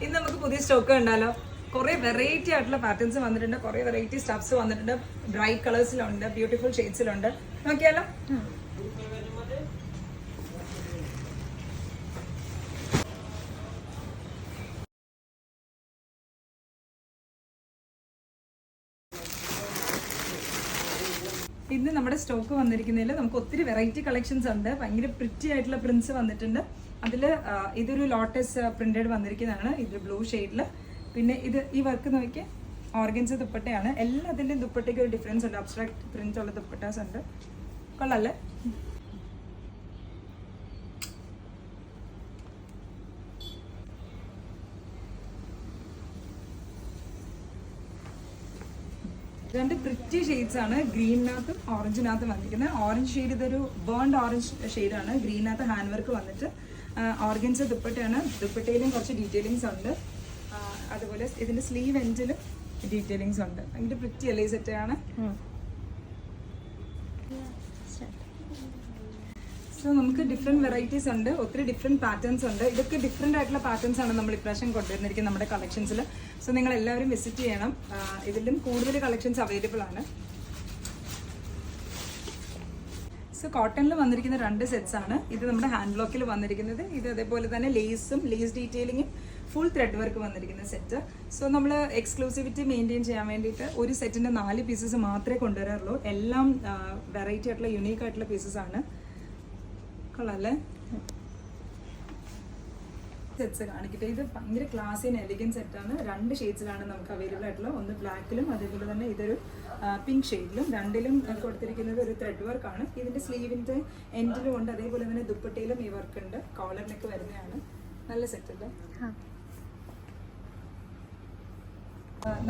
ഇന്ന് നമുക്ക് പുതിയ സ്റ്റോക്ക് ഉണ്ടല്ലോ. കുറേ വെറൈറ്റി ആയിട്ടുള്ള പാറ്റേൺസ് വന്നിട്ടുണ്ട്, കുറേ വെറൈറ്റി സ്റ്റഫ്സ് വന്നിട്ടുണ്ട്. ബ്രൈറ്റ് കളേഴ്സിലുണ്ട്, ബ്യൂട്ടിഫുൾ ഷെയ്ഡ്സിലുണ്ട്. നോക്കിയാലോ. ഇന്ന് നമ്മുടെ സ്റ്റോക്ക് വന്നിരിക്കുന്നതിൽ നമുക്ക് ഒത്തിരി വെറൈറ്റി കളക്ഷൻസ് ഉണ്ട്. ഭയങ്കര പ്രിറ്റി ആയിട്ടുള്ള പ്രിന്റ്സ് വന്നിട്ടുണ്ട്. അതിൽ ഇതൊരു ലോട്ടസ് പ്രിന്റഡ് വന്നിരിക്കുന്നതാണ്, ഇത് ബ്ലൂ ഷെയ്ഡിൽ. പിന്നെ ഇത് ഈ വർക്ക് നോക്കി ഓർഗൻസ് ദുപ്പട്ടയാണ്. എല്ലാത്തിൻ്റെയും ദുപ്പട്ടയ്ക്ക് ഒരു ഡിഫറൻസ് ഉണ്ട്. അബ്സ്ട്രാക്ട് പ്രിന്റ് ഉള്ള ദുപ്പട്ടാസ് ഉണ്ട്. കൊള്ളാല്ലേ? രണ്ട് പ്രിറ്റി ഷെയ്ഡ്സ് ആണ്, ഗ്രീനിനകത്തും ഓറഞ്ചിനകത്തും വന്നിരിക്കുന്നത്. ഓറഞ്ച് ഷെയ്ഡ് ഇതൊരു ബേൺഡ് ഓറഞ്ച് ഷെയ്ഡാണ്. ഗ്രീനകത്ത് ഹാൻഡ് വർക്ക് വന്നിട്ട് ഓർഗൻസ് ദുപ്പട്ടയാണ്. ദുപ്പട്ടയിലും കുറച്ച് ഡീറ്റെയിലിങ്സ് ഉണ്ട്. അതുപോലെ ഇതിന്റെ സ്ലീവ് എൻഡിലും ഡീറ്റെയിലിങ്സ് ഉണ്ട്. ഭയങ്കര പ്രിറ്റി അല്ലേ ഈ സെറ്റാണ്. സോ നമുക്ക് ഡിഫറെൻറ്റ് വെറൈറ്റീസ് ഉണ്ട്, ഒത്തിരി ഡിഫറെൻറ്റ് പാറ്റേൺസ് ഉണ്ട്. ഇതൊക്കെ ഡിഫറെൻ്റ് ആയിട്ടുള്ള പാറ്റേൺസ് ആണ് നമ്മൾ ഇപ്രാവശ്യം കൊണ്ടുവന്നിരിക്കുന്നത് നമ്മുടെ കളക്ഷൻസിൽ. സോ നിങ്ങൾ എല്ലാവരും വിസിറ്റ് ചെയ്യണം. ഇതിലും കൂടുതൽ കളക്ഷൻസ് അവൈലബിൾ ആണ്. സോ കോട്ടണിൽ വന്നിരിക്കുന്ന 2 സെറ്റ്സ് ആണ്. ഇത് നമ്മുടെ ഹാൻഡ് ബ്ലോക്കിൽ വന്നിരിക്കുന്നത്. ഇത് അതേപോലെ തന്നെ ലേസും ലേസ് ഡീറ്റെയിലിങ്ങും ഫുൾ ത്രെഡ് വർക്ക് വന്നിരിക്കുന്ന സെറ്റ്. സോ നമ്മൾ എക്സ്ക്ലൂസിവിറ്റി മെയിൻറ്റെയിൻ ചെയ്യാൻ വേണ്ടിയിട്ട് ഒരു സെറ്റിൻ്റെ 4 പീസസ് മാത്രമേ കൊണ്ടുവരാറുള്ളൂ. എല്ലാം വെറൈറ്റി ആയിട്ടുള്ള യുണീക്ക് ആയിട്ടുള്ള പീസസ് ആണ്. കൊള്ളാല്ലേ? സെറ്റ്സ് കാണിക്കട്ടെ. ഇത് ഭയങ്കര ക്ലാസി ആൻഡ് എലിഗൻ സെറ്റാണ്. 2 ഷെയ്ഡ്സിലാണ് നമുക്ക് അവൈലബിൾ ആയിട്ടുള്ളത്. ഒന്ന് ബ്ലാക്കിലും അതേപോലെ തന്നെ ഇതൊരു പിങ്ക് ഷെയ്ഡിലും. രണ്ടിലും കൊടുത്തിരിക്കുന്നത് ഒരു ത്രെഡ് വർക്കാണ്. ഇതിൻ്റെ സ്ലീവിൻ്റെ എൻഡിലും ഉണ്ട്, അതേപോലെ തന്നെ ദുപ്പട്ടയിലും ഈ വർക്ക് ഉണ്ട്. കോളറിനൊക്കെ വരുന്നതാണ്. നല്ല സെറ്റ് അല്ലേ?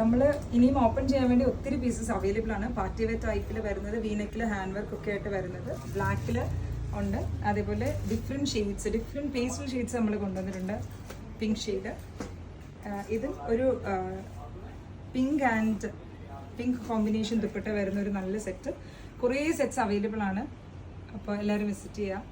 നമ്മൾ ഇനിയും ഓപ്പൺ ചെയ്യാൻ വേണ്ടി ഒത്തിരി പീസസ് അവൈലബിൾ ആണ്. പാർട്ടി വെയർ ടൈപ്പിൽ വരുന്നത്, വീനെക്കിൽ ഹാൻഡ് വർക്ക് ഒക്കെ ആയിട്ട് വരുന്നത്, ബ്ലാക്കിൽ ഉണ്ട്. അതേപോലെ different shades, different pastel shades നമ്മൾ കൊണ്ടുവന്നിട്ടുണ്ട്. പിങ്ക് ഷെയ്ഡ്, ഇതും ഒരു പിങ്ക് കോമ്പിനേഷൻ ദുപ്പട്ട വരുന്ന ഒരു നല്ല സെറ്റ്. കുറേ സെറ്റ്സ് അവൈലബിൾ ആണ്. അപ്പോൾ എല്ലാവരും വിസിറ്റ് ചെയ്യാം.